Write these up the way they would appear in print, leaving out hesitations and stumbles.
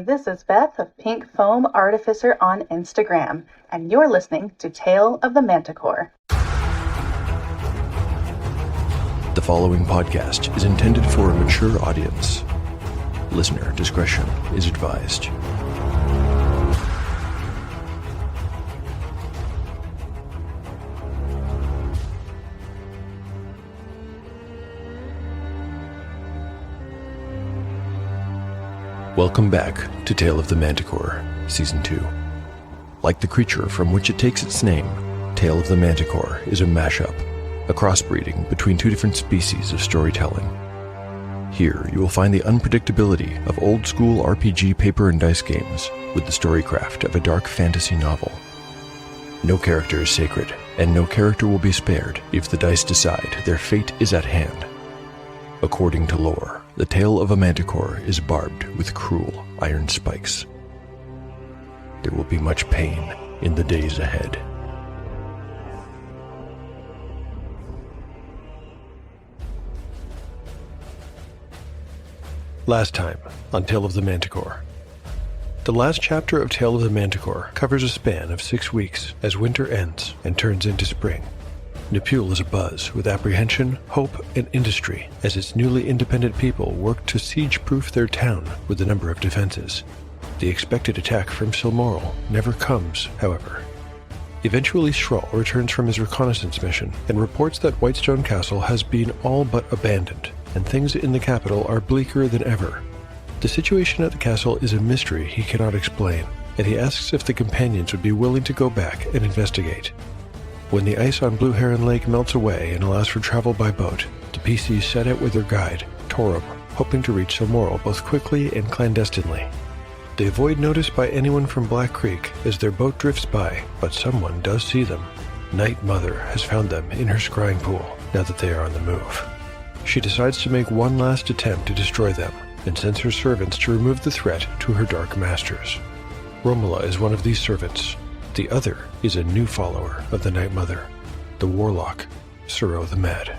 This is Beth of Pink Foam Artificer on Instagram, and you're listening to Tale of the Manticore. The following podcast is intended for a mature audience. Listener discretion is advised. Welcome back to Tale of the Manticore, Season 2. Like the creature from which it takes its name, Tale of the Manticore is a mashup, a crossbreeding between two different species of storytelling. Here, you will find the unpredictability of old-school RPG paper and dice games with the storycraft of a dark fantasy novel. No character is sacred, and no character will be spared if the dice decide their fate is at hand. According to lore, the tale of a manticore is barbed with cruel iron spikes. There will be much pain in the days ahead. Last time on Tale of the Manticore. The last chapter of Tale of the Manticore covers a span of 6 weeks as winter ends and turns into spring. Nepule is abuzz with apprehension, hope, and industry as its newly independent people work to siege-proof their town with a number of defenses. The expected attack from Silmoral never comes, however. Eventually, Shrall returns from his reconnaissance mission and reports that Whitestone Castle has been all but abandoned, and things in the capital are bleaker than ever. The situation at the castle is a mystery he cannot explain, and he asks if the companions would be willing to go back and investigate. When the ice on Blue Heron Lake melts away and allows for travel by boat, the PCs set out with their guide, Torum, hoping to reach Silmoral both quickly and clandestinely. They avoid notice by anyone from Black Creek as their boat drifts by, but someone does see them. Night Mother has found them in her scrying pool, now that they are on the move. She decides to make one last attempt to destroy them, and sends her servants to remove the threat to her dark masters. Romola is one of these servants. The other is a new follower of the Night Mother, the warlock, Suro the Mad.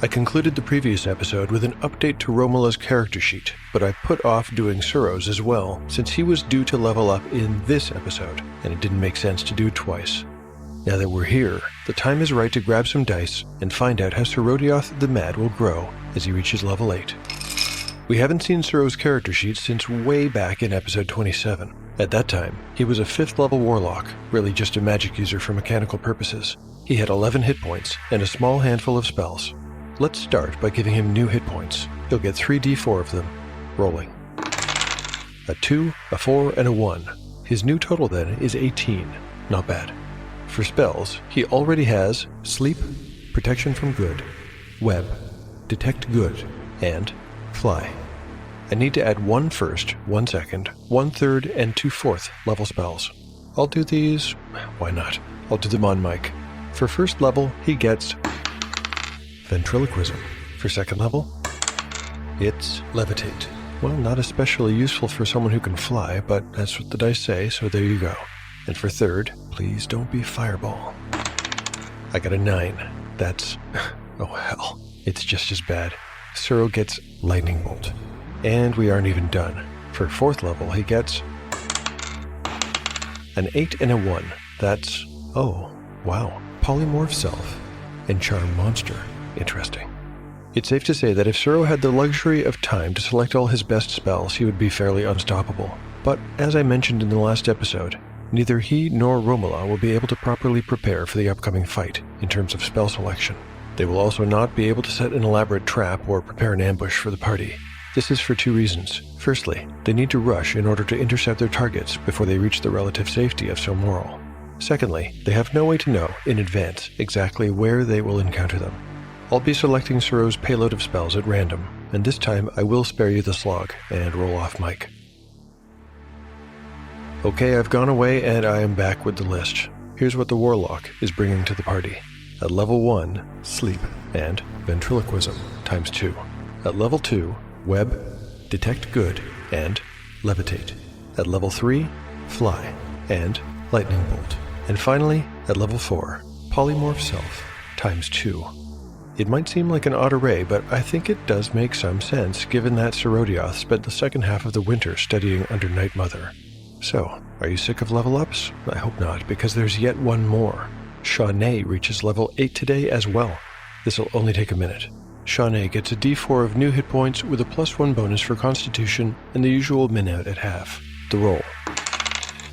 I concluded the previous episode with an update to Romola's character sheet, but I put off doing Suro's as well, since he was due to level up in this episode, and it didn't make sense to do it twice. Now that we're here, the time is right to grab some dice and find out how Surodioth the Mad will grow as he reaches level 8. We haven't seen Suro's character sheet since way back in episode 27. At that time, he was a 5th level warlock, really just a magic user for mechanical purposes. He had 11 hit points and a small handful of spells. Let's start by giving him new hit points. He'll get 3d4 of them, rolling. A 2, a 4, and a 1. His new total then is 18. Not bad. For spells, he already has Sleep, Protection from Good, Web, Detect Good, and Fly. I need to add 1 first, 1 second, 1 third, and 2 fourth level spells. I'll do these, why not? I'll do them on mic. For first level, he gets Ventriloquism. For second level, it's Levitate. Well, not especially useful for someone who can fly, but that's what the dice say, so there you go. And for third, please don't be Fireball. I got a 9. That's, oh hell, it's just as bad. Suro gets Lightning Bolt. And we aren't even done. For fourth level, he gets an 8 and a 1. That's, oh, wow, Polymorph Self and Charm Monster. Interesting. It's safe to say that if Suro had the luxury of time to select all his best spells, he would be fairly unstoppable. But as I mentioned in the last episode, neither he nor Romola will be able to properly prepare for the upcoming fight in terms of spell selection. They will also not be able to set an elaborate trap or prepare an ambush for the party. This is for 2 reasons. Firstly, they need to rush in order to intercept their targets before they reach the relative safety of Silmoral. Secondly, they have no way to know, in advance, exactly where they will encounter them. I'll be selecting Suro's payload of spells at random, and this time I will spare you the slog and roll off mic. Okay, I've gone away and I am back with the list. Here's what the Warlock is bringing to the party. At level 1, Sleep and Ventriloquism times 2. At level 2, Web, Detect Good, and Levitate. At level 3, Fly and Lightning Bolt. And finally, at level 4, Polymorph Self times 2. It might seem like an odd array, but I think it does make some sense, given that Serodioth spent the second half of the winter studying under Night Mother. So, are you sick of level ups? I hope not, because there's yet one more. Shawnee reaches level 8 today as well. This'll only take a minute. Shawnee gets a d4 of new hit points with a +1 bonus for Constitution and the usual min out at half. The roll.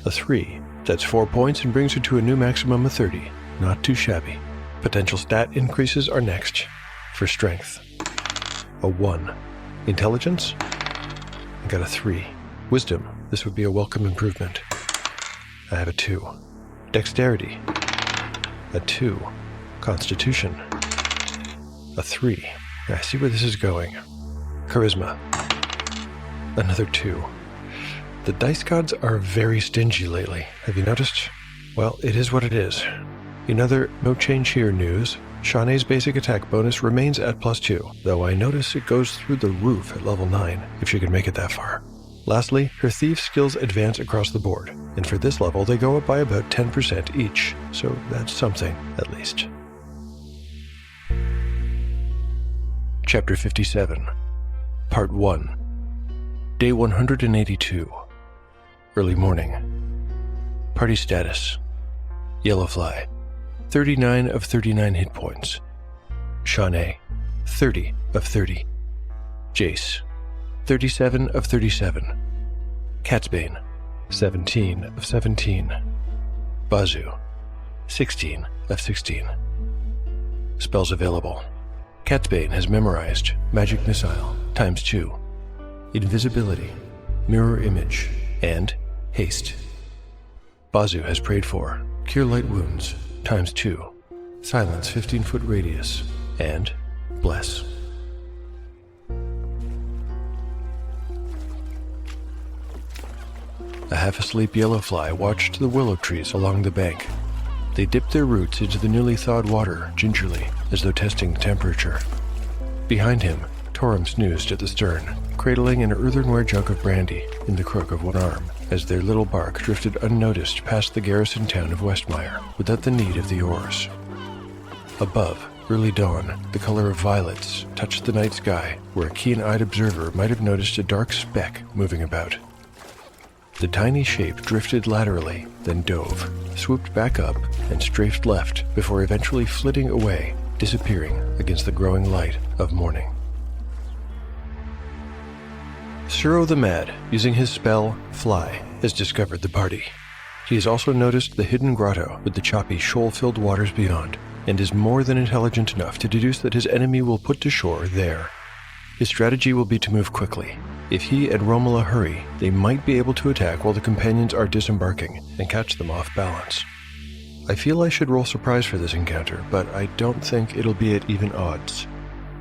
A 3. That's 4 points and brings her to a new maximum of 30. Not too shabby. Potential stat increases are next. For strength. A 1. Intelligence? I got a 3. Wisdom. This would be a welcome improvement. I have a 2. Dexterity. A 2. Constitution. A 3. I see where this is going. Charisma. Another 2. The dice gods are very stingy lately. Have you noticed? Well, it is what it is. In other no change here news, Shawnee's basic attack bonus remains at +2, though I notice it goes through the roof at level 9, if she can make it that far. Lastly, her thief skills advance across the board, and for this level they go up by about 10% each, so that's something, at least. Chapter 57, Part 1, Day 182, Early morning. Party status: Yellowfly, 39 of 39 hit points. Shawnee, 30 of 30. Jace, 37 of 37. Catsbane, 17 of 17. Bazu, 16 of 16. Spells available. Catsbane has memorized Magic Missile ×2, Invisibility, Mirror Image, and Haste. Bazu has prayed for Cure Light Wounds ×2, Silence 15-foot radius, and Bless. A half-asleep yellowfly watched the willow trees along the bank. They dipped their roots into the newly thawed water gingerly, as though testing the temperature. Behind him, Torum snoozed at the stern, cradling an earthenware jug of brandy in the crook of one arm, as their little bark drifted unnoticed past the garrison town of Westmire, without the need of the oars. Above, early dawn, the color of violets, touched the night sky, where a keen-eyed observer might have noticed a dark speck moving about. The tiny shape drifted laterally, then dove, swooped back up, and strafed left before eventually flitting away, disappearing against the growing light of morning. Suro the Mad, using his spell, Fly, has discovered the party. He has also noticed the hidden grotto with the choppy, shoal-filled waters beyond, and is more than intelligent enough to deduce that his enemy will put to shore there. His strategy will be to move quickly. If he and Romola hurry, they might be able to attack while the companions are disembarking and catch them off balance. I feel I should roll surprise for this encounter, but I don't think it'll be at even odds.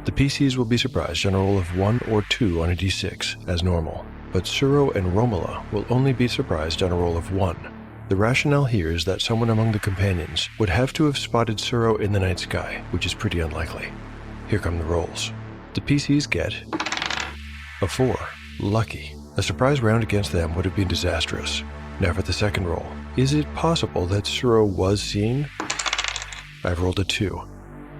The PCs will be surprised on a roll of 1 or 2 on a d6, as normal, but Suro and Romola will only be surprised on a roll of 1. The rationale here is that someone among the companions would have to have spotted Suro in the night sky, which is pretty unlikely. Here come the rolls. The PCs get a 4. Lucky. A surprise round against them would have been disastrous. Now for the second roll. Is it possible that Suro was seen? I've rolled a 2.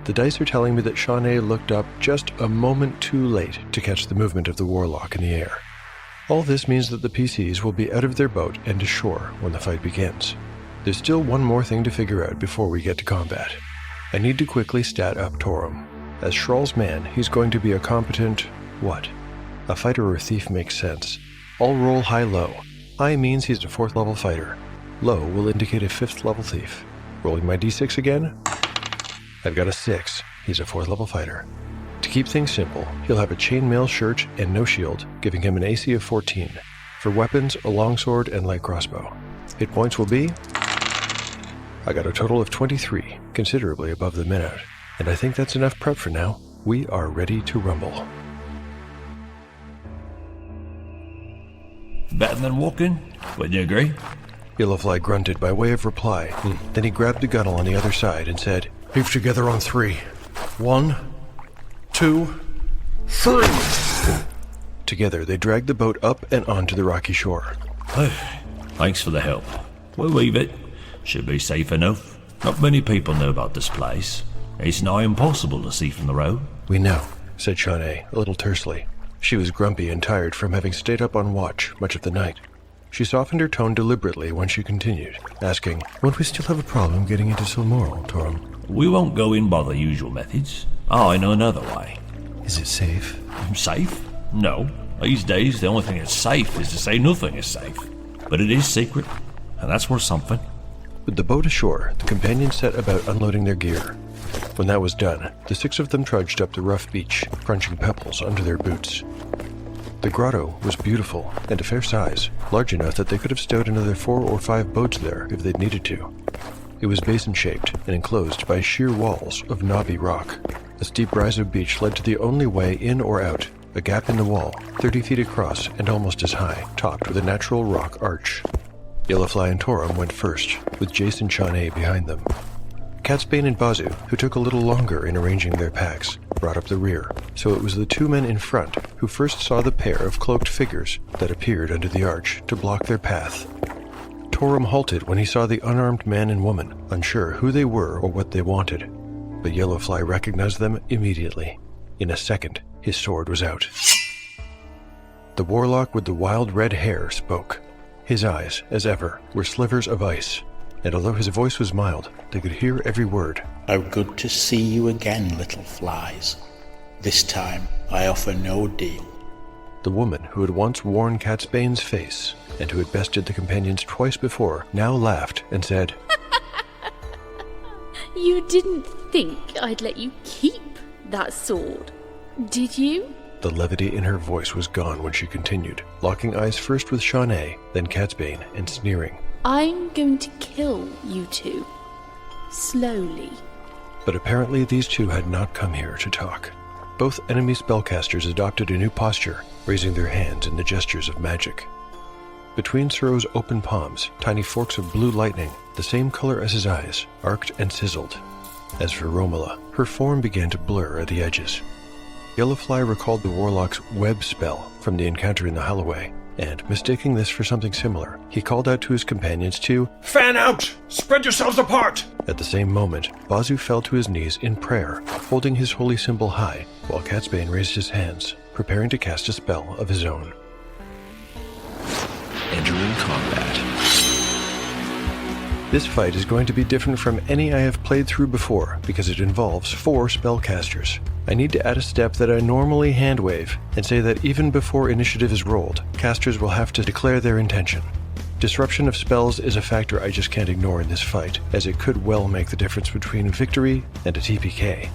The dice are telling me that Shawnee looked up just a moment too late to catch the movement of the warlock in the air. All this means that the PCs will be out of their boat and ashore when the fight begins. There's still one more thing to figure out before we get to combat. I need to quickly stat up Torum. As Shrall's man, he's going to be a competent... what? A fighter or a thief makes sense. I'll roll high-low. High means he's a 4th level fighter. Low will indicate a 5th level thief. Rolling my d6 again. I've got a 6. He's a 4th level fighter. To keep things simple, he'll have a chainmail shirt and no shield, giving him an AC of 14. For weapons, a longsword and light crossbow. Hit points will be... I got a total of 23, considerably above the min-out. And I think that's enough prep for now. We are ready to rumble. Better than walking? Would you agree? Yellowfly grunted by way of reply. Then he grabbed the gunnel on the other side and said, "Heave together on 3. 1, 2, 3. Together they dragged the boat up and onto the rocky shore. Thanks for the help. We'll leave it. Should be safe enough. Not many people know about this place. It's now impossible to see from the road. We know, said Shawnee, a little tersely. She was grumpy and tired from having stayed up on watch much of the night. She softened her tone deliberately when she continued, asking, "Won't we still have a problem getting into Silmoral, Torum?" We won't go in by the usual methods. I know another way. Is it safe? Safe? No. These days, the only thing that's safe is to say nothing is safe. But it is secret, and that's worth something. With the boat ashore, the companions set about unloading their gear. When that was done, the 6 of them trudged up the rough beach, crunching pebbles under their boots. The grotto was beautiful and a fair size, large enough that they could have stowed another 4 or 5 boats there if they'd needed to. It was basin-shaped and enclosed by sheer walls of knobby rock. A steep rise of beach led to the only way in or out, a gap in the wall, 30 feet across and almost as high, topped with a natural rock arch. Yellowfly and Torum went first, with Jason Shawnee behind them. Catsbane and Bazu, who took a little longer in arranging their packs, brought up the rear, so it was the 2 men in front who first saw the pair of cloaked figures that appeared under the arch to block their path. Torum halted when he saw the unarmed man and woman, unsure who they were or what they wanted, but Yellowfly recognized them immediately. In a second, his sword was out. The warlock with the wild red hair spoke. His eyes, as ever, were slivers of ice, and although his voice was mild, they could hear every word. How good to see you again, little flies. This time, I offer no deal. The woman who had once worn Catsbane's face, and who had bested the companions twice before, now laughed and said, You didn't think I'd let you keep that sword, did you? The levity in her voice was gone when she continued, locking eyes first with Shawnee, then Catsbane, and sneering. I'm going to kill you 2. Slowly. But apparently these 2 had not come here to talk. Both enemy spellcasters adopted a new posture, raising their hands in the gestures of magic. Between Suro's open palms, tiny forks of blue lightning, the same color as his eyes, arced and sizzled. As for Romola, her form began to blur at the edges. Yellowfly recalled the warlock's web spell from the encounter in the Holloway, and, mistaking this for something similar, he called out to his companions to "Fan out! Spread yourselves apart!" At the same moment, Bazu fell to his knees in prayer, holding his holy symbol high, while Catsbane raised his hands, preparing to cast a spell of his own. Entering combat. This fight is going to be different from any I have played through before because it involves 4 spellcasters. I need to add a step that I normally handwave and say that even before initiative is rolled, casters will have to declare their intention. Disruption of spells is a factor I just can't ignore in this fight, as it could well make the difference between victory and a TPK.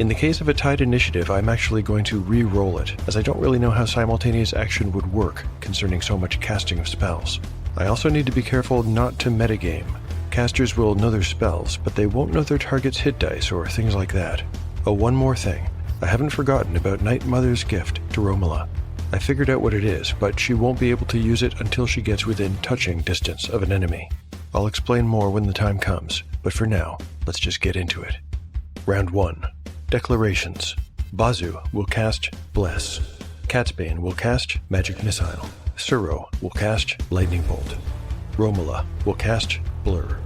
In the case of a tied initiative, I'm actually going to re-roll it, as I don't really know how simultaneous action would work concerning so much casting of spells. I also need to be careful not to metagame. Casters will know their spells, but they won't know their target's hit dice or things like that. Oh, one more thing. I haven't forgotten about Night Mother's gift to Romola. I figured out what it is, but she won't be able to use it until she gets within touching distance of an enemy. I'll explain more when the time comes, but for now, let's just get into it. Round 1. Declarations. Bazu will cast Bless. Catsbane will cast Magic Missile. Suro will cast Lightning Bolt. Romola will cast Blur.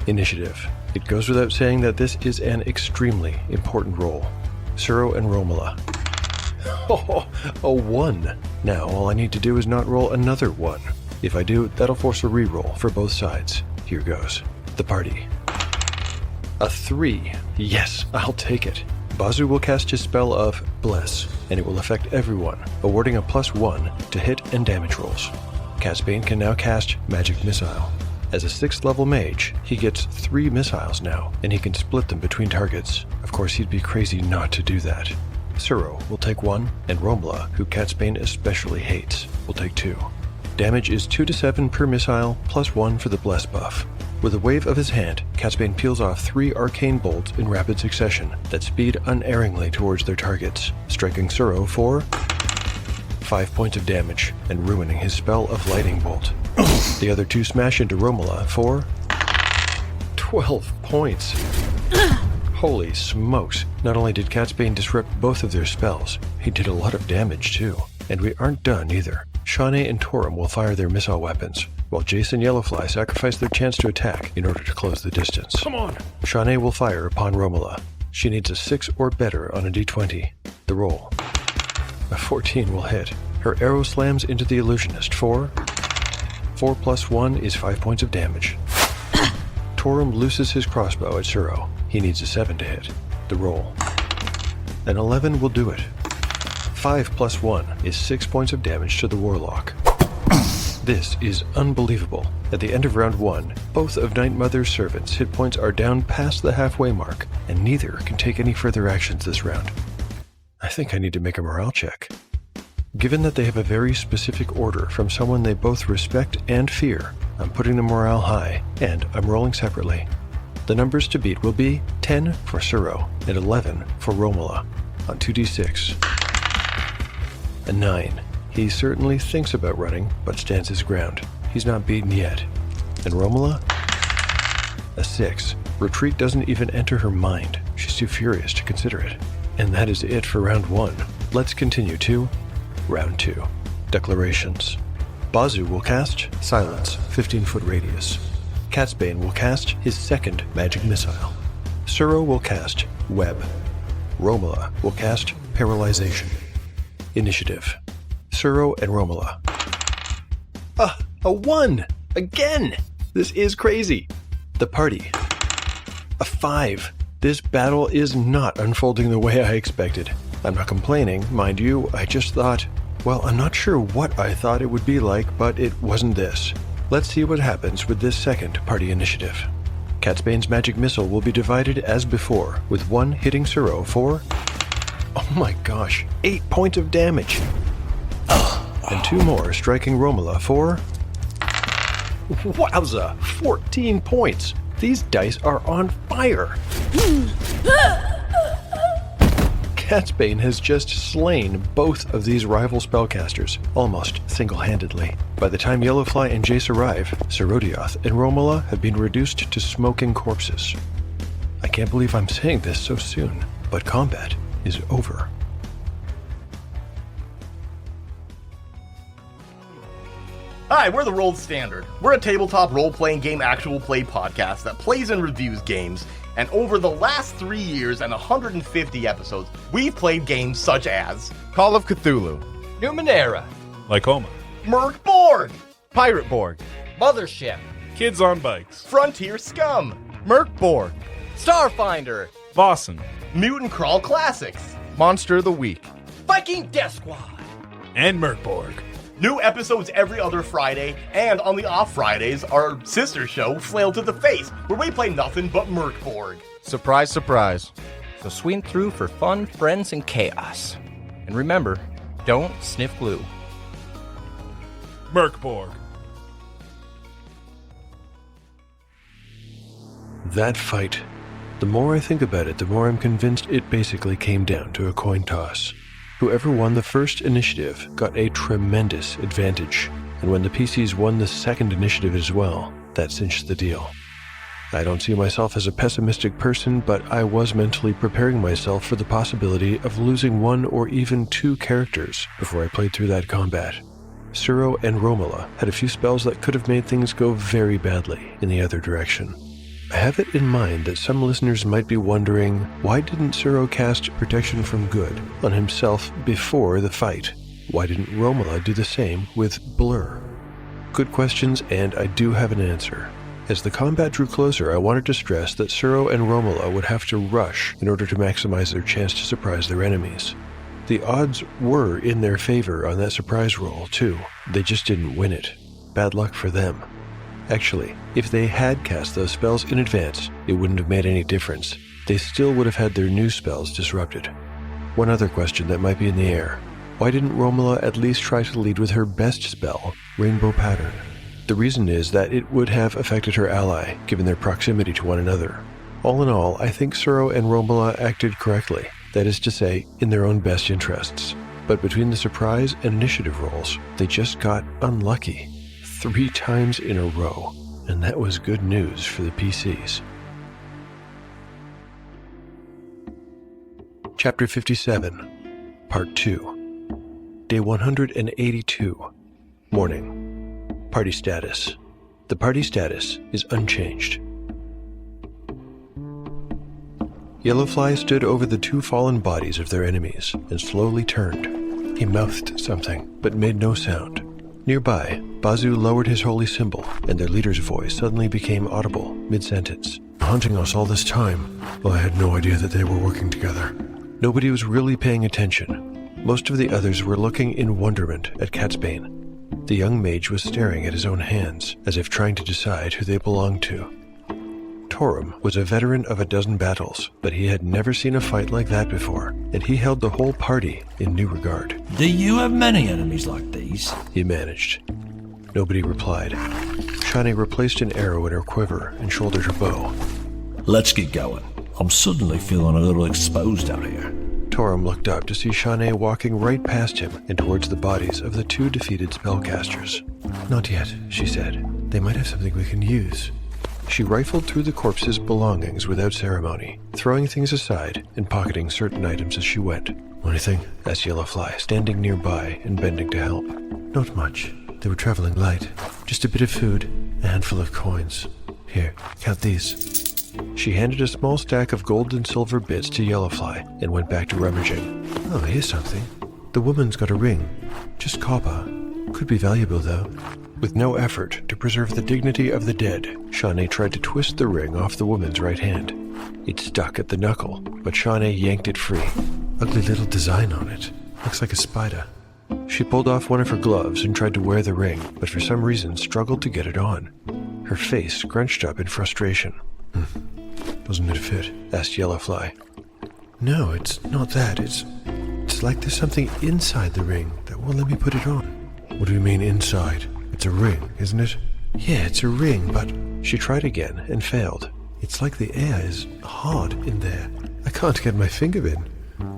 Initiative. It goes without saying that this is an extremely important roll. Suro and Romola. Oh, a 1. Now all I need to do is not roll another 1. If I do, that'll force a reroll for both sides. Here goes. The party. A 3. Yes, I'll take it. Bazu will cast his spell of Bless, and it will affect everyone, awarding a +1 to hit and damage rolls. Catsbane can now cast Magic Missile. As a 6th level mage, he gets 3 missiles now, and he can split them between targets. Of course, he'd be crazy not to do that. Suro will take 1, and Romola, who Catsbane especially hates, will take 2. Damage is 2 to 7 per missile, +1 for the Bless buff. With a wave of his hand, Catsbane peels off 3 arcane bolts in rapid succession that speed unerringly towards their targets, striking Suro for 5 points of damage and ruining his spell of Lightning Bolt. The other 2 smash into Romola for 12 points. Holy smokes. Not only did Catsbane disrupt both of their spells, he did a lot of damage too. And we aren't done either. Shawnee and Torum will fire their missile weapons, while Jace and Yellowfly sacrifice their chance to attack in order to close the distance. Come on! Shawnee will fire upon Romola. She needs a 6 or better on a d20. The roll. A 14 will hit. Her arrow slams into the illusionist for 4 plus 1 is 5 points of damage. Torum looses his crossbow at Suro. He needs a 7 to hit. The roll. An 11 will do it. 5 plus 1 is 6 points of damage to the warlock. This is unbelievable. At the end of round 1, both of Night Mother's servants' hit points are down past the halfway mark, and neither can take any further actions this round. I think I need to make a morale check. Given that they have a very specific order from someone they both respect and fear, I'm putting the morale high, and I'm rolling separately. The numbers to beat will be 10 for Suro and 11 for Romola on 2d6. A 9. He certainly thinks about running, but stands his ground. He's not beaten yet. And Romola? A 6. Retreat doesn't even enter her mind. She's too furious to consider it. And that is it for round 1. Let's continue to round 2. Declarations. Bazu will cast Silence, 15-foot radius. Catsbane will cast his second magic missile. Suro will cast Web. Romola will cast Paralyzation. Initiative. Suro and Romola. A 1! Again! This is crazy. The party. A 5. This battle is not unfolding the way I expected. I'm not complaining, mind you, I just thought, well, I'm not sure what I thought it would be like, but it wasn't this. Let's see what happens with this second party initiative. Catsbane's magic missile will be divided as before, with 1 hitting Suro for, oh my gosh, 8 points of damage. And 2 more striking Romola for, wowza, 14 points. These dice are on fire. Catsbane has just slain both of these rival spellcasters, almost single-handedly. By the time Yellowfly and Jace arrive, Serodioth and Romola have been reduced to smoking corpses. I can't believe I'm saying this so soon, but combat is over. Hi, we're the Rolled Standard. We're a tabletop role-playing game actual play podcast that plays and reviews games, and over the last 3 years and 150 episodes, we've played games such as Call of Cthulhu, Numenera, Lycoma, Merc Borg, Pirate Borg, Mothership, Kids on Bikes, Frontier Scum, Merc Borg, Starfinder, Boston, Mutant Crawl Classics, Monster of the Week, Viking Death Squad, and Merkborg. New episodes every other Friday, and on the off Fridays, our sister show, Flail to the Face, where we play nothing but Merc Borg. Surprise, surprise. So swing through for fun, friends, and chaos. And remember, don't sniff glue. Merkborg. That fight. The more I think about it, the more I'm convinced it basically came down to a coin toss. Whoever won the first initiative got a tremendous advantage, and when the PCs won the second initiative as well, that cinched the deal. I don't see myself as a pessimistic person, but I was mentally preparing myself for the possibility of losing 1 or even 2 characters before I played through that combat. Suro and Romola had a few spells that could have made things go very badly in the other direction. I have it in mind that some listeners might be wondering, why didn't Suro cast Protection from Good on himself before the fight? Why didn't Romola do the same with Blur? Good questions, and I do have an answer. As the combat drew closer, I wanted to stress that Suro and Romola would have to rush in order to maximize their chance to surprise their enemies. The odds were in their favor on that surprise roll, too. They just didn't win it. Bad luck for them. Actually, if they had cast those spells in advance, it wouldn't have made any difference. They still would have had their new spells disrupted. One other question that might be in the air. Why didn't Romola at least try to lead with her best spell, Rainbow Pattern? The reason is that it would have affected her ally, given their proximity to one another. All in all, I think Suro and Romola acted correctly, that is to say, in their own best interests. But between the surprise and initiative rolls, they just got unlucky. 3 times in a row, and that was good news for the PCs. Chapter 57, Part 2. Day 182. Morning. Party status. The party status is unchanged. Yellowfly stood over the two fallen bodies of their enemies and slowly turned. He mouthed something, but made no sound. Nearby, Bazu lowered his holy symbol, and their leader's voice suddenly became audible mid-sentence. Hunting us all this time. Well, I had no idea that they were working together. Nobody was really paying attention. Most of the others were looking in wonderment at Catsbane. The young mage was staring at his own hands, as if trying to decide who they belonged to. Torum was a veteran of a dozen battles, but he had never seen a fight like that before, and he held the whole party in new regard. Do you have many enemies like these? He managed. Nobody replied. Shani replaced an arrow in her quiver and shouldered her bow. Let's get going. I'm suddenly feeling a little exposed out here. Torum looked up to see Shanae walking right past him and towards the bodies of the two defeated spellcasters. Not yet, she said. They might have something we can use. She rifled through the corpse's belongings without ceremony, throwing things aside and pocketing certain items as she went. Anything? Asked Yellowfly, standing nearby and bending to help. Not much. They were traveling light. Just a bit of food, a handful of coins. Here, count these. She handed a small stack of gold and silver bits to Yellowfly and went back to rummaging. Oh, here's something. The woman's got a ring. Just copper. Could be valuable, though. With no effort to preserve the dignity of the dead, Shanae tried to twist the ring off the woman's right hand. It stuck at the knuckle, but Shanae yanked it free. Ugly little design on it. Looks like a spider. She pulled off one of her gloves and tried to wear the ring, but for some reason struggled to get it on. Her face scrunched up in frustration. Doesn't it fit? Asked Yellowfly. No, it's not that. It's like there's something inside the ring that won't let me put it on. What do you mean inside? It's a ring, isn't it? Yeah, it's a ring, but... She tried again and failed. It's like the air is hard in there. I can't get my finger in.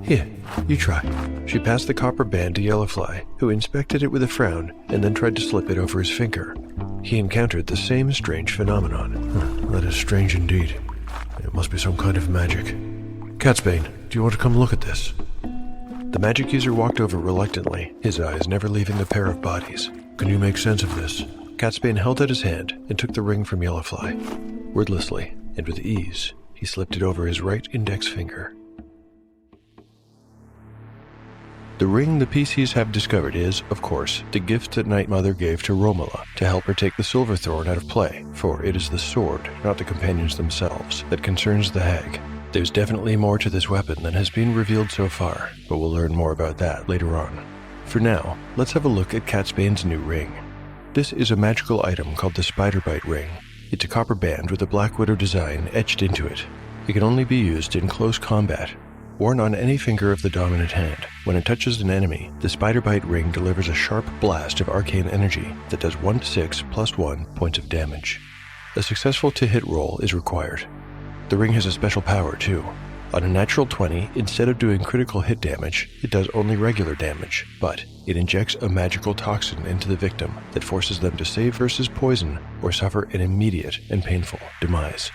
Here, you try. She passed the copper band to Yellowfly, who inspected it with a frown and then tried to slip it over his finger. He encountered the same strange phenomenon. That is strange indeed. It must be some kind of magic. Catsbane, do you want to come look at this? The magic user walked over reluctantly, his eyes never leaving the pair of bodies. Can you make sense of this? Catsbane held out his hand and took the ring from Yellowfly. Wordlessly, and with ease, he slipped it over his right index finger. The ring the PCs have discovered is, of course, the gift that Night Mother gave to Romola to help her take the Silverthorn out of play, for it is the sword, not the companions themselves, that concerns the hag. There's definitely more to this weapon than has been revealed so far, but we'll learn more about that later on. For now, let's have a look at Catsbane's new ring. This is a magical item called the Spiderbite Ring. It's a copper band with a Black Widow design etched into it. It can only be used in close combat, worn on any finger of the dominant hand. When it touches an enemy, the Spiderbite Ring delivers a sharp blast of arcane energy that does 1d6 plus 1 points of damage. A successful to-hit roll is required. The ring has a special power, too. On a natural 20, instead of doing critical hit damage, it does only regular damage, but it injects a magical toxin into the victim that forces them to save versus poison or suffer an immediate and painful demise.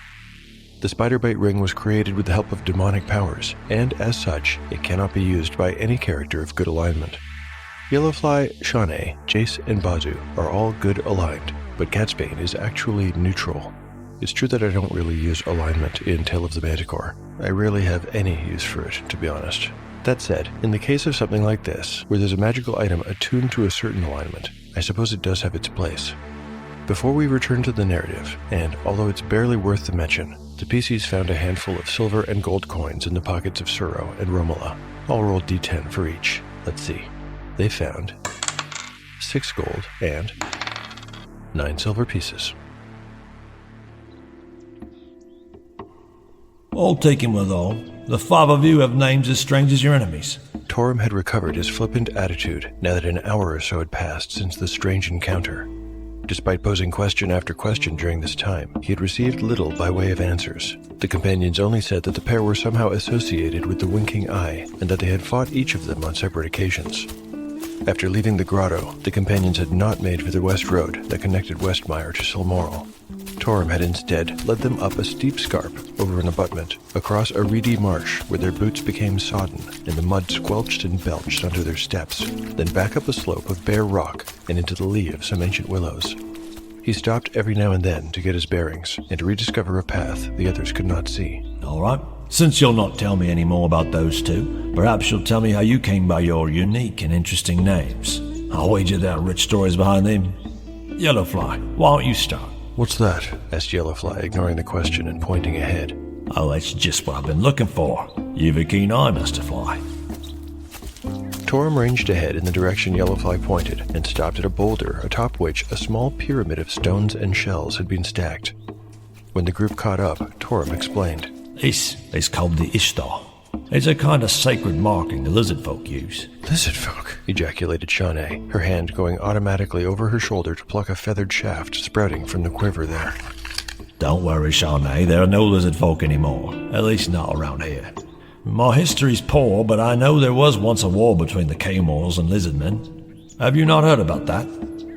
The Spiderbite Ring was created with the help of demonic powers, and as such, it cannot be used by any character of good alignment. Yellowfly, Shanae, Jace, and Bazu are all good aligned, but Catsbane is actually neutral. It's true that I don't really use alignment in Tale of the Manticore. I rarely have any use for it, to be honest. That said, in the case of something like this, where there's a magical item attuned to a certain alignment, I suppose it does have its place. Before we return to the narrative, and although it's barely worth the mention, the PCs found a handful of silver and gold coins in the pockets of Suro and Romola. I'll roll d10 for each. Let's see. They found 6 gold and 9 silver pieces. All taken with all, the 5 of you have names as strange as your enemies. Torum had recovered his flippant attitude now that an hour or so had passed since the strange encounter. Despite posing question after question during this time, he had received little by way of answers. The companions only said that the pair were somehow associated with the Winking Eye, and that they had fought each of them on separate occasions. After leaving the grotto, the companions had not made for the west road that connected Westmire to Silmoral. Torum had instead led them up a steep scarp over an abutment, across a reedy marsh where their boots became sodden and the mud squelched and belched under their steps, then back up a slope of bare rock and into the lee of some ancient willows. He stopped every now and then to get his bearings and to rediscover a path the others could not see. All right, Since you'll not tell me any more about those two, perhaps you'll tell me how you came by your unique and interesting names. I'll wager there are rich stories behind them. Yellowfly, why don't you start? What's that? Asked Yellowfly, ignoring the question and pointing ahead. Oh, that's just what I've been looking for. You've a keen eye, Mr. Fly. Torum ranged ahead in the direction Yellowfly pointed and stopped at a boulder atop which a small pyramid of stones and shells had been stacked. When the group caught up, Torum explained. This is called the Ishtar. It's a kind of sacred marking the lizard folk use. Lizard folk? Ejaculated Shawnee, her hand going automatically over her shoulder to pluck a feathered shaft sprouting from the quiver there. Don't worry, Shawnee, there are no lizard folk anymore, at least not around here. My history's poor, but I know there was once a war between the Camors and lizardmen. Have you not heard about that?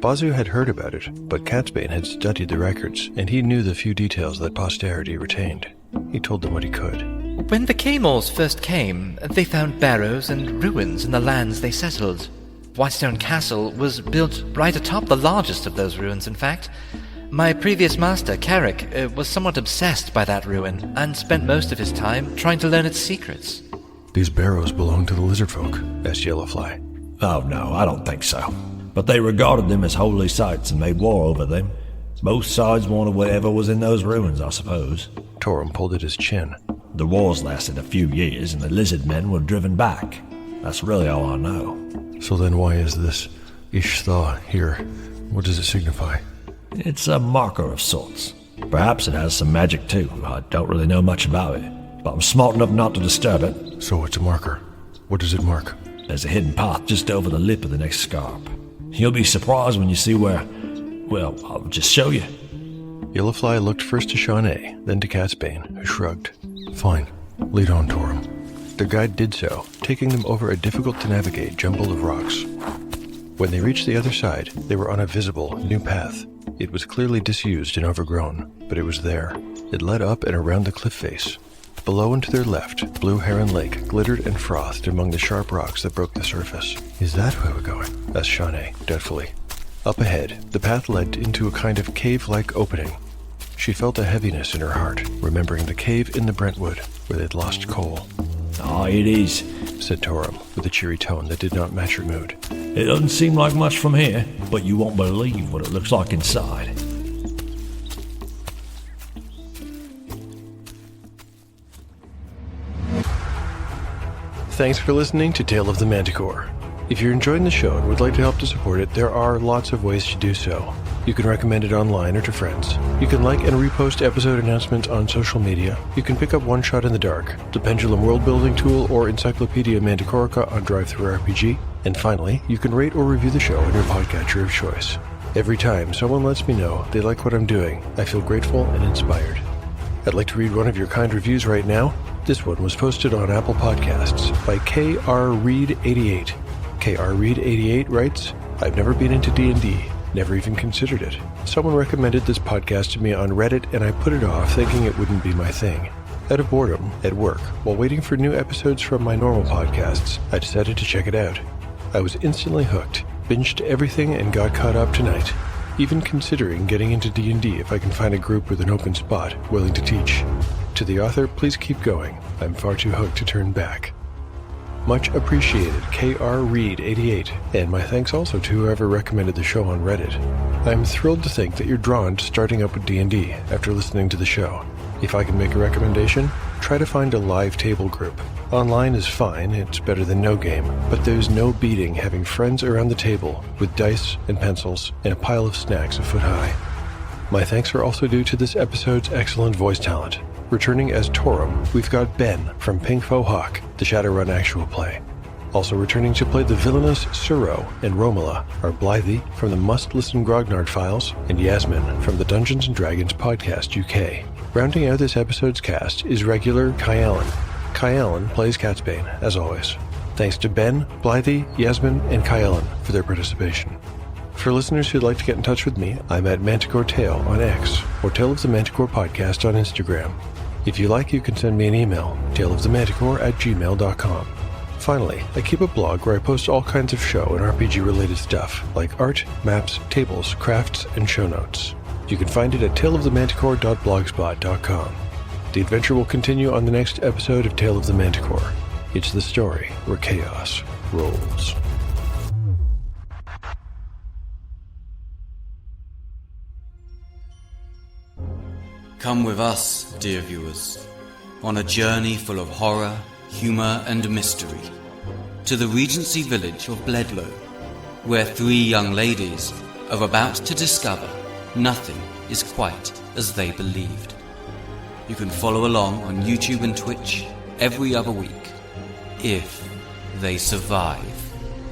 Bazu had heard about it, but Catsbane had studied the records, and he knew the few details that posterity retained. He told them what he could. When the Camors first came, they found barrows and ruins in the lands they settled. Whitestone Castle was built right atop the largest of those ruins, in fact. My previous master, Carrick, was somewhat obsessed by that ruin, and spent most of his time trying to learn its secrets. These barrows belong to the lizard folk? Asked Yellowfly. Oh no, I don't think so. But they regarded them as holy sites and made war over them. Both sides wanted whatever was in those ruins, I suppose. Torum pulled at his chin. The wars lasted a few years and the lizard men were driven back. That's really all I know. So then why is this Ishtar here? What does it signify? It's a marker of sorts. Perhaps it has some magic too. I don't really know much about it, but I'm smart enough not to disturb it. So it's a marker. What does it mark? There's a hidden path just over the lip of the next scarp. You'll be surprised when you see where... Well, I'll just show you. Yellowfly looked first to Shawnee, then to Catsbane, who shrugged. Fine. Lead on, Torum. Their guide did so, taking them over a difficult-to-navigate jumble of rocks. When they reached the other side, they were on a visible, new path. It was clearly disused and overgrown, but it was there. It led up and around the cliff face. Below and to their left, Blue Heron Lake glittered and frothed among the sharp rocks that broke the surface. Is that where we're going? Asked Shawnee, doubtfully. Up ahead, the path led into a kind of cave-like opening. She felt a heaviness in her heart, remembering the cave in the Brentwood, where they'd lost Cole. Ah, it is, said Torum, with a cheery tone that did not match her mood. It doesn't seem like much from here, but you won't believe what it looks like inside. Thanks for listening to Tale of the Manticore. If you're enjoying the show and would like to help to support it, there are lots of ways to do so. You can recommend it online or to friends. You can like and repost episode announcements on social media. You can pick up One Shot in the Dark, the Pendulum World Building Tool, or Encyclopedia Manticorica on DriveThruRPG. And finally, you can rate or review the show on your podcatcher of choice. Every time someone lets me know they like what I'm doing, I feel grateful and inspired. I'd like to read one of your kind reviews right now. This one was posted on Apple Podcasts by KRReed88. KRReed88 writes, I've never been into D&D, never even considered it. Someone recommended this podcast to me on Reddit and I put it off thinking it wouldn't be my thing. Out of boredom, at work, while waiting for new episodes from my normal podcasts, I decided to check it out. I was instantly hooked, binged everything and got caught up tonight, even considering getting into D&D if I can find a group with an open spot willing to teach. To the author, please keep going. I'm far too hooked to turn back. Much appreciated, KRReed88, and my thanks also to whoever recommended the show on Reddit. I'm thrilled to think that you're drawn to starting up with D&D after listening to the show. If I can make a recommendation, try to find a live table group. Online is fine, it's better than no game, but there's no beating having friends around the table with dice and pencils and a pile of snacks a foot high. My thanks are also due to this episode's excellent voice talent. Returning as Torum, we've got Ben from Pink Faux Hawk, the Shadowrun actual play. Also returning to play the villainous Suro and Romola are Blythe from the Must Listen Grognard Files and Yasmin from the Dungeons & Dragons Podcast UK. Rounding out this episode's cast is regular Kai Allen. Kai Allen plays Catsbane, as always. Thanks to Ben, Blythe, Yasmin, and Kai Allen for their participation. For listeners who'd like to get in touch with me, I'm at Manticore Tale on X or Tale of the Manticore Podcast on Instagram. If you like, you can send me an email, taleofthemanticore@gmail.com. Finally, I keep a blog where I post all kinds of show and RPG-related stuff, like art, maps, tables, crafts, and show notes. You can find it at taleofthemanticore.blogspot.com. The adventure will continue on the next episode of Tale of the Manticore. It's the story where chaos rolls. Come with us, dear viewers, on a journey full of horror, humour and mystery, to the Regency village of Bledlow, where 3 young ladies are about to discover nothing is quite as they believed. You can follow along on YouTube and Twitch every other week, if they survive.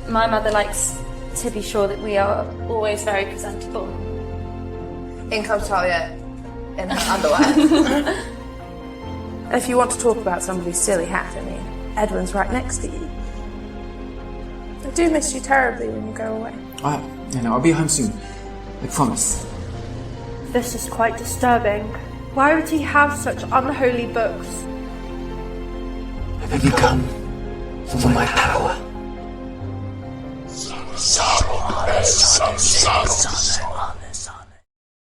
My mother likes to be sure that we are always very presentable. In comes Talia in her underwear. If you want to talk about somebody's silly hat, I mean, Edwin's right next to you. I do miss you terribly when you go away. I'll be home soon. I promise. This is quite disturbing. Why would he have such unholy books? Have you come for my power? Sorrow.